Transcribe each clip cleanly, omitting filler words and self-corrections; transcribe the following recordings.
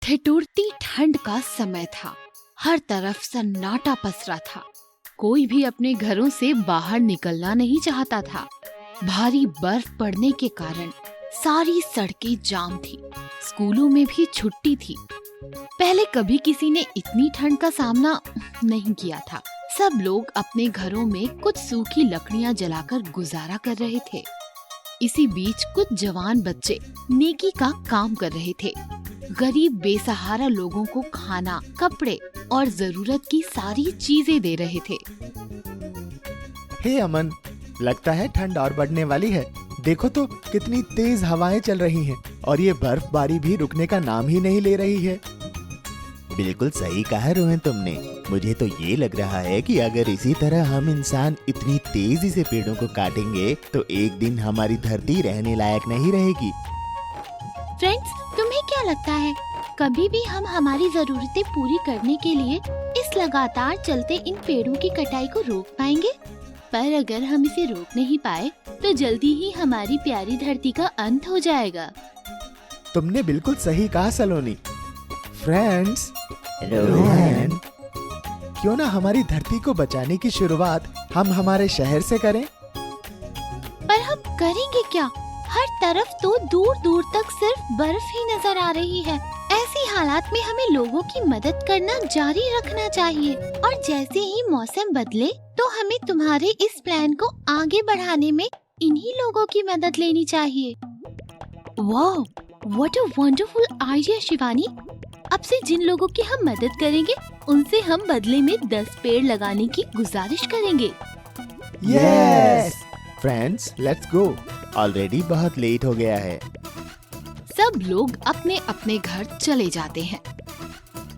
ठिठुरती ठंड का समय था। हर तरफ सन्नाटा पसरा था। कोई भी अपने घरों से बाहर निकलना नहीं चाहता था। भारी बर्फ पड़ने के कारण सारी सड़कें जाम थी। स्कूलों में भी छुट्टी थी। पहले कभी किसी ने इतनी ठंड का सामना नहीं किया था। सब लोग अपने घरों में कुछ सूखी लकड़ियां जलाकर गुजारा कर रहे थे। इसी बीच कुछ जवान बच्चे नेकी का काम कर रहे थे। गरीब बेसहारा लोगों को खाना, कपड़े और जरूरत की सारी चीजें दे रहे थे। हे अमन, लगता है ठंड और बढ़ने वाली है। देखो तो कितनी तेज हवाएं चल रही हैं और ये बर्फबारी भी रुकने का नाम ही नहीं ले रही है। बिल्कुल सही कहा रोहन तुमने। मुझे तो ये लग रहा है कि अगर इसी तरह हम इंसान इतनी तेजी से पेड़ों को काटेंगे तो एक दिन हमारी धरती रहने लायक नहीं रहेगी। फ्रेंड्स, तुम्हें क्या लगता है कभी भी हम हमारी जरूरतें पूरी करने के लिए इस लगातार चलते इन पेड़ों की कटाई को रोक पाएंगे? पर अगर हम इसे रोक नहीं पाए तो जल्दी ही हमारी प्यारी धरती का अंत हो जाएगा। तुमने बिल्कुल सही कहा सलोनी। फ्रेंड्स, रोहन, क्यों ना हमारी धरती को बचाने की शुरुआत हम हमारे शहर से करें? पर हम करेंगे क्या? हर तरफ तो दूर दूर तक सिर्फ बर्फ ही नजर आ रही है। ऐसी हालात में हमें लोगों की मदद करना जारी रखना चाहिए और जैसे ही मौसम बदले तो हमें तुम्हारे इस प्लान को आगे बढ़ाने में इन्हीं लोगों की मदद लेनी चाहिए। वाह, what a wonderful idea Shivani. अब से जिन लोगों की हम मदद करेंगे उनसे हम बदले में 10 पेड़ लगाने की गुजारिश करेंगे। Yes! Friends, let's go. Already बहुत लेट हो गया है। सब लोग अपने अपने घर चले जाते हैं।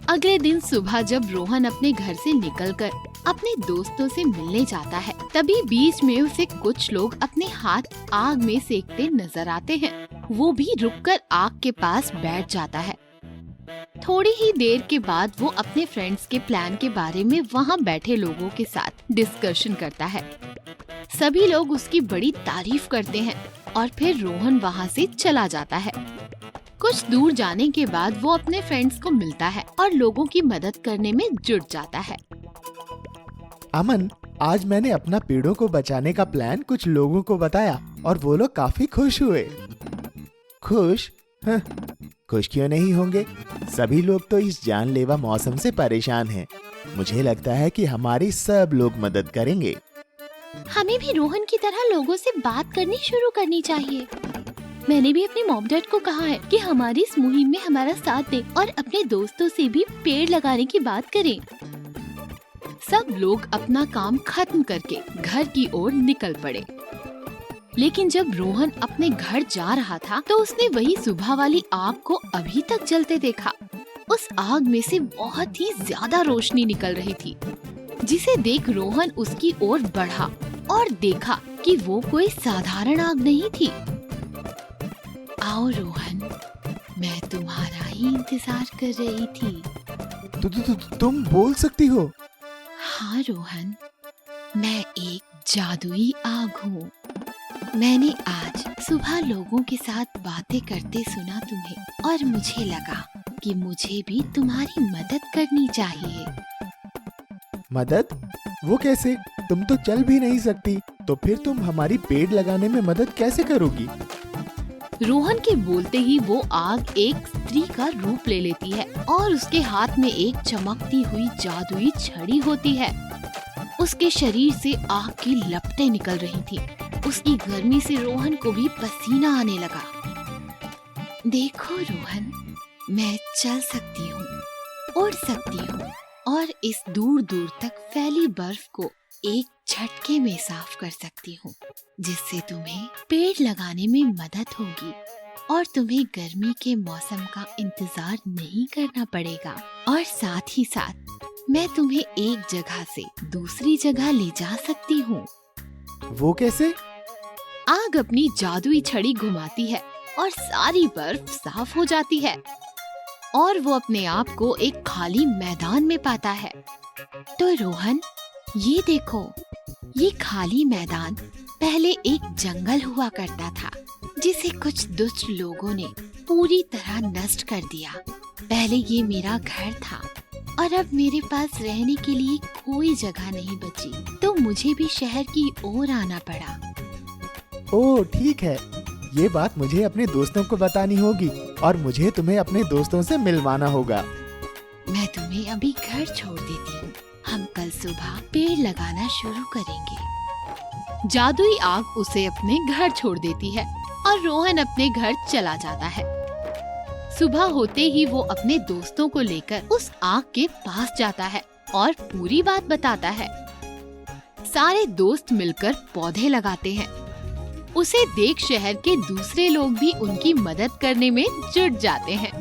अगले दिन सुबह जब रोहन अपने घर से निकलकर अपने दोस्तों से मिलने जाता है, तभी बीच में उसे कुछ लोग अपने हाथ आग में सेकते नजर आते हैं। वो भी रुककर आग के पास बैठ जाता है। थोड़ी ही देर के बाद वो अपने फ्रेंड्स के प्लान के बारे में वहाँ बैठे लोगों के साथ डिस्कशन करता है। सभी लोग उसकी बड़ी तारीफ करते हैं और फिर रोहन वहाँ से चला जाता है। कुछ दूर जाने के बाद वो अपने फ्रेंड्स को मिलता है और लोगों की मदद करने में जुट जाता है। अमन, आज मैंने अपना पेड़ों को बचाने का प्लान कुछ लोगों को बताया और वो लोग काफी खुश हुए। खुश? हाँ, खुश क्यों नहीं होंगे? सभी लोग तो इस जानलेवा मौसम से परेशान हैं। मुझे लगता है कि हमारी सब लोग मदद करेंगे। हमें भी रोहन की तरह लोगों से बात करनी शुरू करनी चाहिए। मैंने भी अपने मॉम डैड को कहा है कि हमारी इस मुहिम में हमारा साथ दें और अपने दोस्तों से भी पेड़ लगाने की बात करें। सब लोग अपना काम खत्म करके घर की ओर निकल पड़े। लेकिन जब रोहन अपने घर जा रहा था तो उसने वही सुबह वाली आग को अभी तक जलते देखा। उस आग में से बहुत ही ज्यादा रोशनी निकल रही थी, जिसे देख रोहन उसकी ओर बढ़ा और देखा कि वो कोई साधारण आग नहीं थी। आओ रोहन, मैं तुम्हारा ही इंतजार कर रही थी। तुम बोल सकती हो? हाँ रोहन, मैं एक जादुई आग हूँ। मैंने आज सुबह लोगों के साथ बातें करते सुना तुम्हें और मुझे लगा कि मुझे भी तुम्हारी मदद करनी चाहिए। मदद? वो कैसे? तुम तो चल भी नहीं सकती, तो फिर तुम हमारी पेड़ लगाने में मदद कैसे करोगी? रोहन के बोलते ही वो आग एक स्त्री का रूप ले लेती है और उसके हाथ में एक चमकती हुई जादुई छड़ी होती है। उसके शरीर से आग की लपटें निकल रही थी। उसकी गर्मी से रोहन को भी पसीना आने लगा। देखो रोहन, मैं चल सकती हूँ, उड़ सकती हूँ और इस दूर दूर तक फैली बर्फ को एक झटके में साफ कर सकती हूँ, जिससे तुम्हें पेड़ लगाने में मदद होगी और तुम्हें गर्मी के मौसम का इंतजार नहीं करना पड़ेगा। और साथ ही साथ मैं तुम्हें एक जगह से दूसरी जगह ले जा सकती हूँ। वो कैसे? आग अपनी जादुई छड़ी घुमाती है और सारी बर्फ साफ हो जाती है और वो अपने आप को एक खाली मैदान में पाता है। तो रोहन, ये देखो, ये खाली मैदान पहले एक जंगल हुआ करता था, जिसे कुछ दुष्ट लोगों ने पूरी तरह नष्ट कर दिया। पहले ये मेरा घर था और अब मेरे पास रहने के लिए कोई जगह नहीं बची, तो मुझे भी शहर की ओर आना पड़ा। ओह ठीक है, ये बात मुझे अपने दोस्तों को बतानी होगी और मुझे तुम्हें अपने दोस्तों से मिलवाना होगा। मैं तुम्हें अभी घर छोड़ देती हूँ, हम कल सुबह पेड़ लगाना शुरू करेंगे। जादुई आग उसे अपने घर छोड़ देती है और रोहन अपने घर चला जाता है। सुबह होते ही वो अपने दोस्तों को लेकर उस आग के पास जाता है और पूरी बात बताता है। सारे दोस्त मिलकर पौधे लगाते हैं। उसे देख शहर के दूसरे लोग भी उनकी मदद करने में जुट जाते हैं।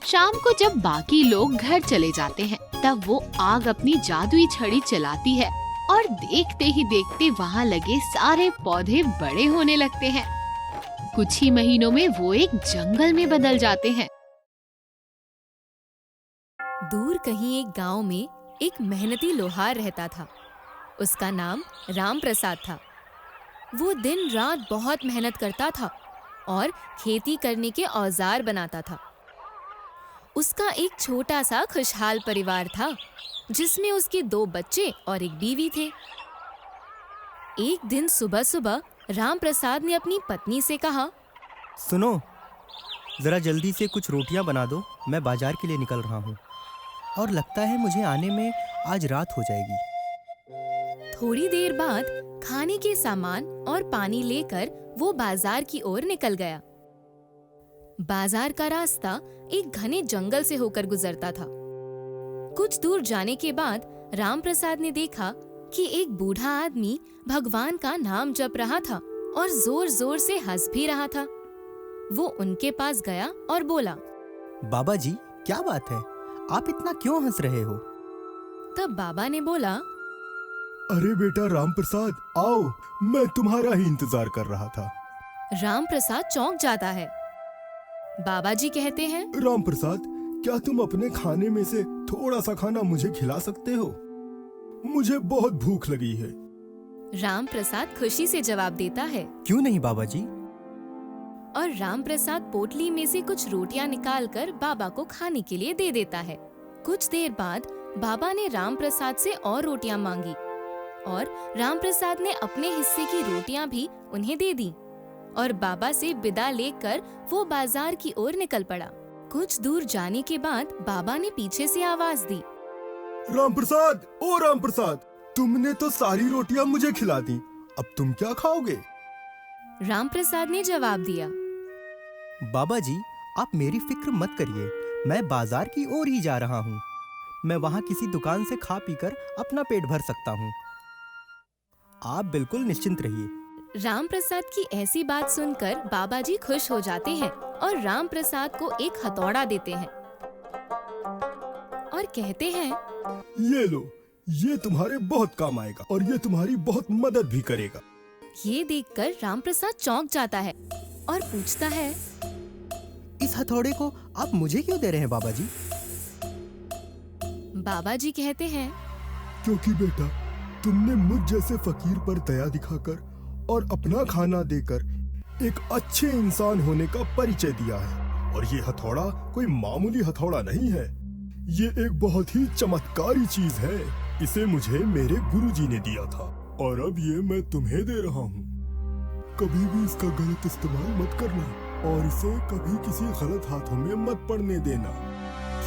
शाम को जब बाकी लोग घर चले जाते हैं, तब वो आग अपनी जादुई छड़ी चलाती है और देखते ही देखते वहाँ लगे सारे पौधे बड़े होने लगते हैं। कुछ ही महीनों में वो एक जंगल में बदल जाते हैं। दूर कहीं एक गांव में एक मेहनती लोहार रहता था। उसका नाम राम प्रसाद था। वो दिन रात बहुत मेहनत करता था और खेती करने के औजार बनाता था। उसका एक छोटा सा खुशहाल परिवार था, जिसमें उसके 2 बच्चे और एक बीवी थे। एक दिन सुबह सुबह राम प्रसाद ने अपनी पत्नी से कहा, सुनो, जरा जल्दी से कुछ रोटियां बना दो, मैं बाजार के लिए निकल रहा हूँ और लगता है मुझे आने में आज रात हो जाएगी। थोड़ी देर बाद खाने के सामान और पानी लेकर वो बाजार की ओर निकल गया। बाजार का रास्ता एक घने जंगल से होकर गुजरता था। कुछ दूर जाने के बाद राम प्रसाद ने देखा कि एक बूढ़ा आदमी भगवान का नाम जप रहा था और जोर जोर से हंस भी रहा था। वो उनके पास गया और बोला, बाबा जी, क्या बात है, आप इतना क्यों हंस रहे हो? तब बाबा ने बोला, अरे बेटा राम प्रसाद, आओ, मैं तुम्हारा ही इंतजार कर रहा था। राम प्रसाद चौंक जाता है। बाबा जी कहते हैं, राम प्रसाद, क्या तुम अपने खाने में से थोड़ा सा खाना मुझे खिला सकते हो? मुझे बहुत भूख लगी है। राम प्रसाद खुशी से जवाब देता है, क्यों नहीं बाबा जी। और राम प्रसाद पोटली में से कुछ रोटियां निकालकर बाबा को खाने के लिए दे देता है। कुछ देर बाद बाबा ने राम प्रसाद से और रोटियां मांगी और राम प्रसाद ने अपने हिस्से की रोटियां भी उन्हें दे दी और बाबा से विदा लेकर वो बाजार की ओर निकल पड़ा। कुछ दूर जाने के बाद बाबा ने पीछे से आवाज दी, राम प्रसाद, ओ राम प्रसाद, तुमने तो सारी रोटियां मुझे खिला दी, अब तुम क्या खाओगे? राम प्रसाद ने जवाब दिया, बाबा जी, आप मेरी फिक्र मत करिए, मैं बाजार की ओर ही जा रहा हूँ। मैं वहाँ किसी दुकान से खा पीकर अपना पेट भर सकता हूँ। आप बिल्कुल निश्चिंत रहिए। राम प्रसाद की ऐसी बात सुनकर बाबा जी खुश हो जाते हैं और राम प्रसाद को एक हथौड़ा देते हैं और कहते हैं, ये लो, ये तुम्हारे बहुत काम आएगा और ये तुम्हारी बहुत मदद भी करेगा। ये देखकर राम प्रसाद चौंक जाता है और पूछता है, इस हथौड़े को आप मुझे क्यों दे रहे हैं बाबा जी? बाबा जी कहते हैं, क्योंकि बेटा, तुमने मुझ जैसे फकीर पर दया दिखाकर और अपना खाना देकर एक अच्छे इंसान होने का परिचय दिया है। और ये हथौड़ा कोई मामूली हथौड़ा नहीं है, ये एक बहुत ही चमत्कारी चीज है। इसे मुझे मेरे गुरुजी ने दिया था और अब ये मैं तुम्हें दे रहा हूँ। कभी भी इसका गलत इस्तेमाल मत करना और इसे कभी किसी गलत हाथों में मत पड़ने देना।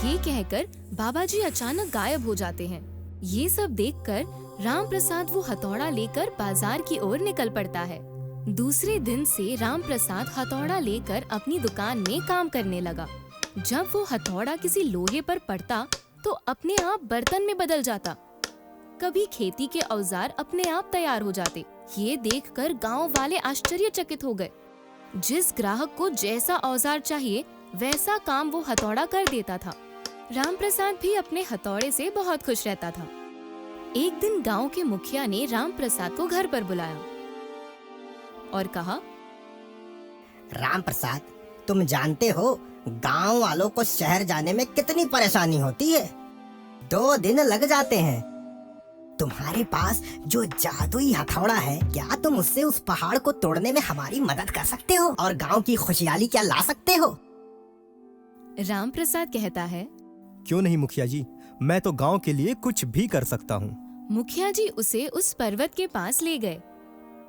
ये कहकर बाबा जी अचानक गायब हो जाते हैं। ये सब देखकर राम प्रसाद वो हथौड़ा लेकर बाजार की ओर निकल पड़ता है। दूसरे दिन से राम प्रसाद हथौड़ा लेकर अपनी दुकान में काम करने लगा। जब वो हथौड़ा किसी लोहे पर पड़ता तो अपने आप बर्तन में बदल जाता। कभी खेती के औजार अपने आप तैयार हो जाते। ये देखकर गांव वाले आश्चर्यचकित हो गए। जिस ग्राहक को जैसा औजार चाहिए वैसा काम वो हथौड़ा कर देता था। राम प्रसाद भी अपने हथौड़े से बहुत खुश रहता था। एक दिन गांव के मुखिया ने राम प्रसाद को घर पर बुलाया और कहा, राम प्रसाद, तुम जानते हो गांव वालों को शहर जाने में कितनी परेशानी होती है। 2 दिन लग जाते हैं। तुम्हारे पास जो जादुई हथौड़ा है, क्या तुम उससे उस पहाड़ को तोड़ने में हमारी मदद कर सकते हो और गांव की खुशहाली क्या ला सकते हो? राम प्रसाद कहता है, क्यों नहीं मुखिया जी, मैं तो गांव के लिए कुछ भी कर सकता हूँ। मुखिया जी उसे उस पर्वत के पास ले गए।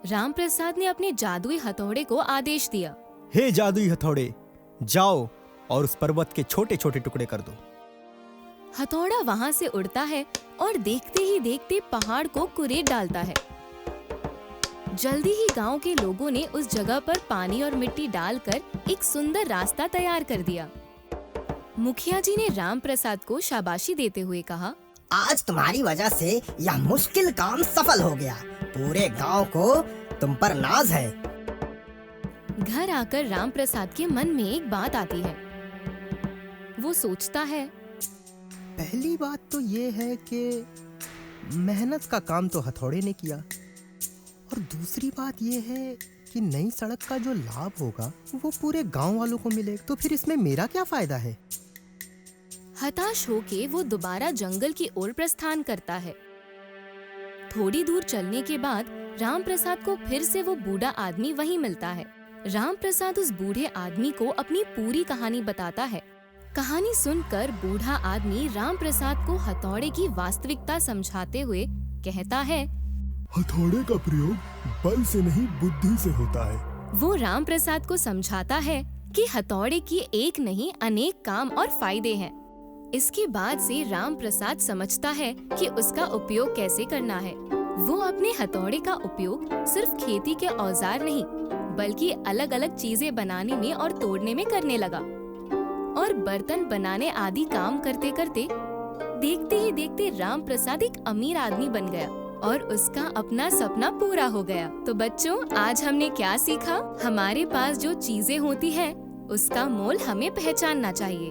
राम प्रसाद ने अपने जादुई हथौड़े को आदेश दिया, हे जादुई हथौड़े, जाओ और उस पर्वत के छोटे छोटे टुकड़े कर दो। हथौड़ा वहाँ से उड़ता है और देखते ही देखते पहाड़ को कुरेद डालता है। जल्दी ही गांव के लोगों ने उस जगह पर पानी और मिट्टी डालकर एक सुंदर रास्ता तैयार कर दिया। मुखिया जी ने राम प्रसाद को शाबाशी देते हुए कहा, आज तुम्हारी वजह से यह मुश्किल काम सफल हो गया। पूरे गांव को तुम पर नाज है। घर आकर राम प्रसाद के मन में एक बात आती है। वो सोचता है, पहली बात तो ये है कि मेहनत का काम तो हथौड़े ने किया, और दूसरी बात ये है कि नई सड़क का जो लाभ होगा वो पूरे गांव वालों को मिले, तो फिर इसमें मेरा क्या फायदा है। हताश होके वो दोबारा जंगल की ओर प्रस्थान करता है। थोड़ी दूर चलने के बाद राम प्रसाद को फिर से वो बूढ़ा आदमी वहीं मिलता है। राम प्रसाद उस बूढ़े आदमी को अपनी पूरी कहानी बताता है। कहानी सुनकर बूढ़ा आदमी राम प्रसाद को हथौड़े की वास्तविकता समझाते हुए कहता है, हथौड़े का प्रयोग बल से नहीं बुद्धि से होता है। वो राम प्रसाद को समझाता है कि हथौड़े की एक नहीं अनेक काम और फायदे हैं। इसके बाद से राम प्रसाद समझता है कि उसका उपयोग कैसे करना है। वो अपने हथौड़े का उपयोग सिर्फ खेती के औजार नहीं बल्कि अलग अलग चीजें बनाने में और तोड़ने में करने लगा, और बर्तन बनाने आदि काम करते करते देखते ही देखते राम प्रसाद एक अमीर आदमी बन गया और उसका अपना सपना पूरा हो गया। तो बच्चों, आज हमने क्या सीखा? हमारे पास जो चीजें होती हैं, उसका मोल हमें पहचानना चाहिए।